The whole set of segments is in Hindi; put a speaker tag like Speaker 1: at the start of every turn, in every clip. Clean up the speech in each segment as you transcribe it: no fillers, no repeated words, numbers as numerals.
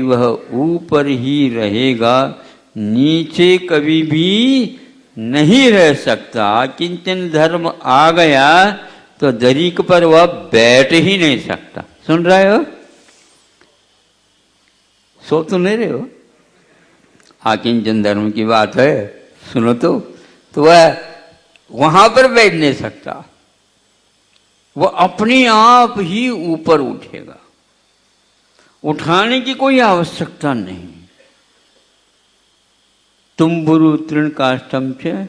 Speaker 1: वह ऊपर ही रहेगा, नीचे कभी भी नहीं रह सकता। किंचन धर्म आ गया तो दरीक पर वह बैठ ही नहीं सकता। सुन रहे हो? सो तो नहीं रहे हो? आकिंचन धर्म की बात है, सुनो तो वह वहां पर बैठ नहीं सकता, वह अपने आप ही ऊपर उठेगा, उठाने की कोई आवश्यकता नहीं। तुम्बुरु तृणकाष्ठम च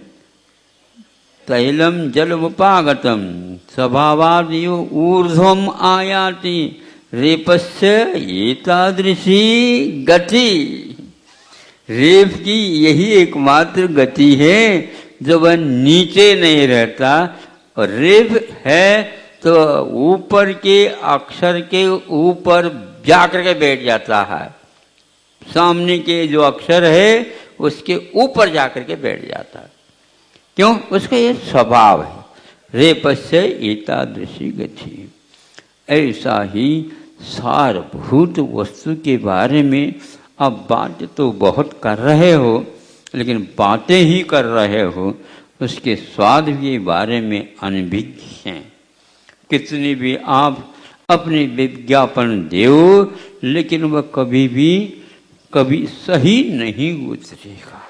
Speaker 1: तैलम जलमुपागतम स्वभावादियो ऊर्ध्वम आयाति रेपस्य एतादृशी गति। रेप की यही एकमात्र गति है जो वह नीचे नहीं रहता। और रेप है तो ऊपर के अक्षर के ऊपर जाकर के बैठ जाता है, सामने के जो अक्षर है उसके ऊपर जाकर के बैठ जाता है। क्यों? उसका ये स्वभाव है। रेपस्य एतादृशी गति। ऐसा ही सारभूत वस्तु के बारे में अब बात तो बहुत कर रहे हो, लेकिन बातें ही कर रहे हो, उसके स्वाद के बारे में अनभिज्ञ हैं। कितनी भी आप अपने विज्ञापन दो, लेकिन वह कभी सही नहीं उतरेगा।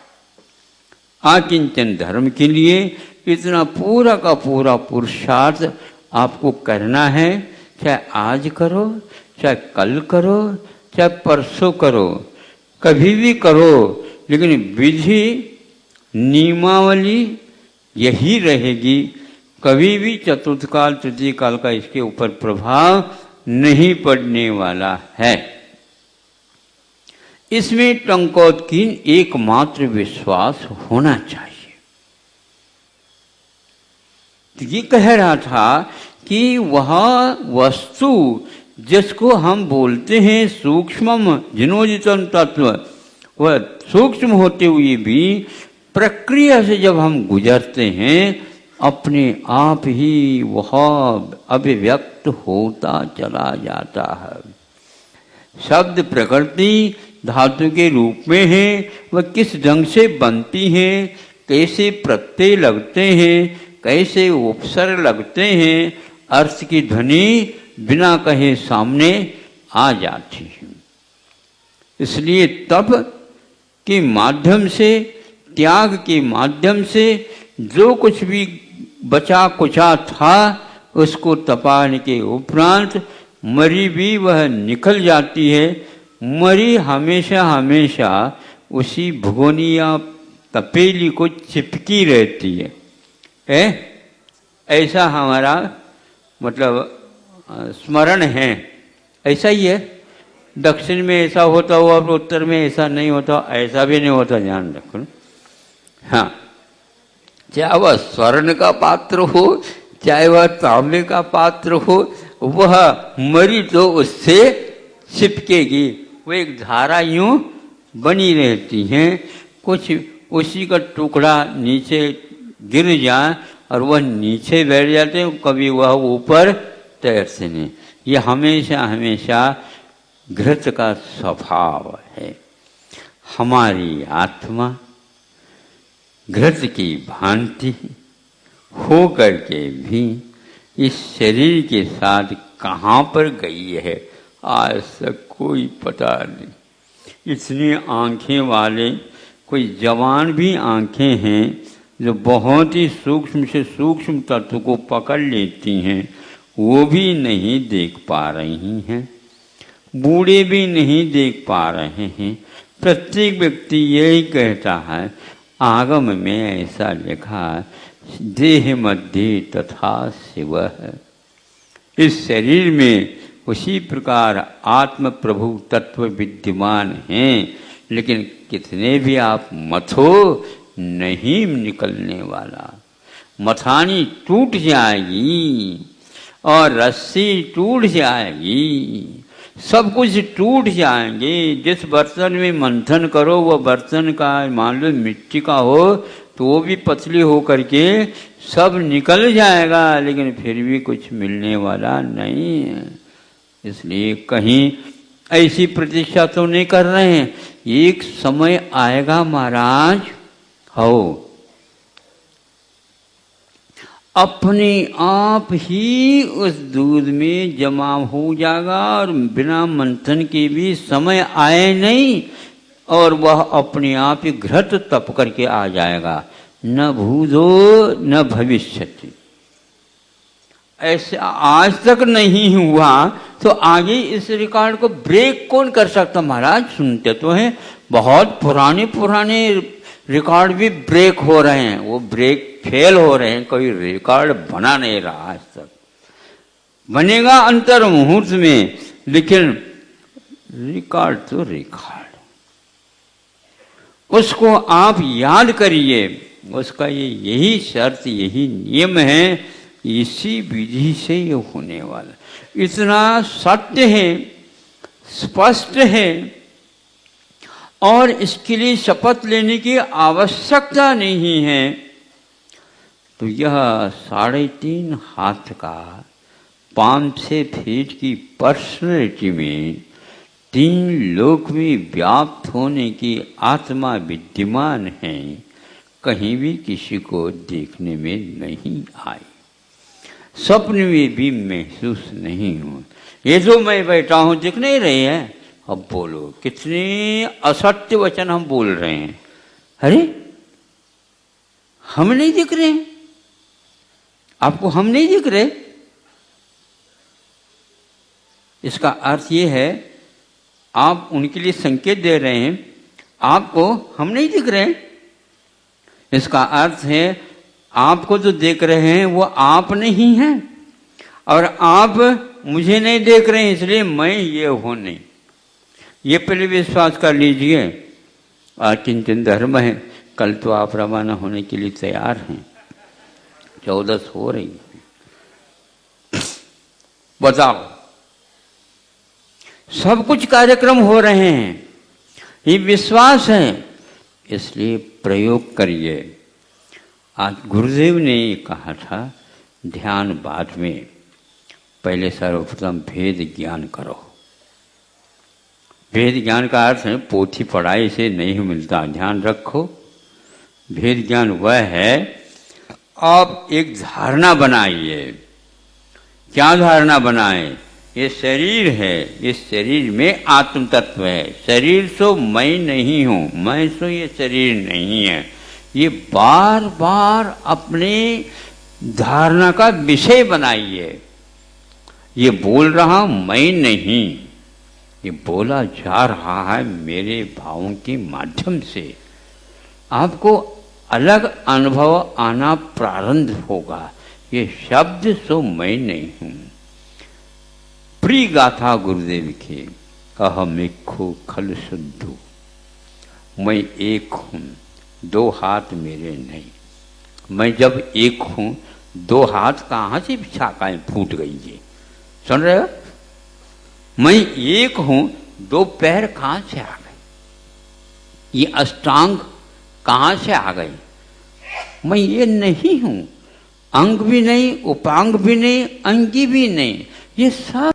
Speaker 1: आकिंचन धर्म के लिए इतना पूरा का पूरा पुरुषार्थ आपको करना है। चाहे आज करो, चाहे कल करो, चाहे परसों करो, कभी भी करो, लेकिन विधि नियमावली यही रहेगी। कभी भी चतुर्थ काल तृतीय काल का इसके ऊपर प्रभाव नहीं पड़ने वाला है। इसमें टंकोत्कीन एकमात्र विश्वास होना चाहिए। तो ये कह रहा था कि वह वस्तु जिसको हम बोलते हैं सूक्ष्म जिनोजितम तत्व, वह सूक्ष्म होते हुए भी प्रक्रिया से जब हम गुजरते हैं, अपने आप ही वह अभिव्यक्त होता चला जाता है। शब्द प्रकृति धातु के रूप में है, वह किस ढंग से बनती है, कैसे प्रत्यय लगते हैं, कैसे उपसर्ग लगते हैं, अर्थ की ध्वनि बिना कहे सामने आ जाती है। इसलिए तप के माध्यम से, त्याग के माध्यम से जो कुछ भी बचा कुचा था, उसको तपाने के उपरांत मरी भी वह निकल जाती है। मरी हमेशा हमेशा उसी भगोनी या तपेली को चिपकी रहती है। ऐसा हमारा मतलब स्मरण है। ऐसा ही है। दक्षिण में ऐसा होता हुआ और उत्तर में ऐसा नहीं होता, ऐसा भी नहीं होता, ध्यान रखो। हाँ, चाहे वह स्वर्ण का पात्र हो, चाहे वह तांबे का पात्र हो, वह मरी तो उससे चिपकेगी। वो एक धारा यूं बनी रहती है। कुछ उसी का टुकड़ा नीचे गिर जाए और वह नीचे बैठ जाते हैं, कभी वह ऊपर तैरते नहीं। ये हमेशा हमेशा घृत का स्वभाव है। हमारी आत्मा घृत की भांति हो करके भी इस शरीर के साथ कहाँ पर गई है, आज तक कोई पता नहीं। इतनी आंखें वाले कोई जवान भी आंखें हैं जो बहुत ही सूक्ष्म से सूक्ष्म तत्व को पकड़ लेती हैं, वो भी नहीं देख पा रही हैं। बूढ़े भी नहीं देख पा रहे हैं। प्रत्येक व्यक्ति यही कहता है, आगम में ऐसा लिखा, देह मध्य तथा शिव। इस शरीर में उसी प्रकार आत्म प्रभु तत्व विद्यमान हैं, लेकिन कितने भी आप मथो नहीं निकलने वाला। मथानी टूट जाएगी और रस्सी टूट जाएगी, सब कुछ टूट जाएंगे। जिस बर्तन में मंथन करो वह बर्तन का मान लो मिट्टी का हो तो वो भी पतली हो करके सब निकल जाएगा, लेकिन फिर भी कुछ मिलने वाला नहीं है। इसलिए कहीं ऐसी प्रतीक्षा तो नहीं कर रहे हैं। एक समय आएगा महाराज, हो अपने आप ही उस दूध में जमा हो जाएगा और बिना मंथन के भी समय आए नहीं और वह अपने आप ही घृत तप करके आ जाएगा। न भूतो न भविष्यति। ऐसे आज तक नहीं हुआ तो आगे इस रिकॉर्ड को ब्रेक कौन कर सकता महाराज? सुनते तो हैं, बहुत पुराने पुराने रिकॉर्ड भी ब्रेक हो रहे हैं, वो ब्रेक फेल हो रहे हैं, कोई रिकॉर्ड बना नहीं रहा आज तक। बनेगा अंतर मुहूर्त में, लेकिन रिकॉर्ड तो रिकॉर्ड, उसको आप याद करिए। उसका यही शर्त, यही नियम है, इसी विधि से ये होने वाला। इतना सत्य है, स्पष्ट है, और इसके लिए शपथ लेने की आवश्यकता नहीं है। तो यह 3.5 हाथ का 5-6 फीट की पर्सनैलिटी में 3 लोक में व्याप्त होने की आत्मा विद्यमान है, कहीं भी किसी को देखने में नहीं आई, स्वप्न में भी महसूस नहीं हो। ये जो मैं बैठा हूं दिख नहीं रही है? अब बोलो, कितने असत्य वचन हम बोल रहे हैं। अरे हम नहीं दिख रहे हैं आपको? हम नहीं दिख रहे? इसका अर्थ ये है, आप उनके लिए संकेत दे रहे हैं, आपको हम नहीं दिख रहे। इसका अर्थ है आपको जो देख रहे हैं वो आप नहीं हैं, और आप मुझे नहीं देख रहे हैं, इसलिए मैं ये हूं नहीं। ये पहले विश्वास कर लीजिए। किंचन धर्म है, कल तो आप रवाना होने के लिए तैयार हैं, 14 हो रही है। बताओ, सब कुछ कार्यक्रम हो रहे हैं, ये विश्वास है, इसलिए प्रयोग करिए। आज गुरुदेव ने कहा था, ध्यान बाद में, पहले सर्वप्रथम भेद ज्ञान करो। भेद ज्ञान का अर्थ है पोथी पढ़ाई से नहीं मिलता, ध्यान रखो। भेद ज्ञान वह है, आप एक धारणा बनाइए। क्या धारणा बनाएं? ये शरीर है, इस शरीर में आत्म तत्व है। शरीर सो मैं नहीं हूं, मैं सो ये शरीर नहीं है। ये बार बार अपने धारणा का विषय बनाइए। ये बोल रहा मैं नहीं, ये बोला जा रहा है मेरे भावों के माध्यम से। आपको अलग अनुभव आना प्रारंभ होगा। ये शब्द सो मैं नहीं हूं। प्रिय गाथा गुरुदेव की, अहम इक्खु खल शुद्धु, मैं एक हूं, 2 हाथ मेरे नहीं। मैं जब एक हूं, 2 हाथ कहां से शाखाएं फूट गई ये? सुन रहे हो? मैं एक हूं, 2 पैर कहां से आ गए? ये अष्टांग कहां से आ गए? मैं ये नहीं हूं, अंग भी नहीं, उपांग भी नहीं, अंगी भी नहीं। ये सब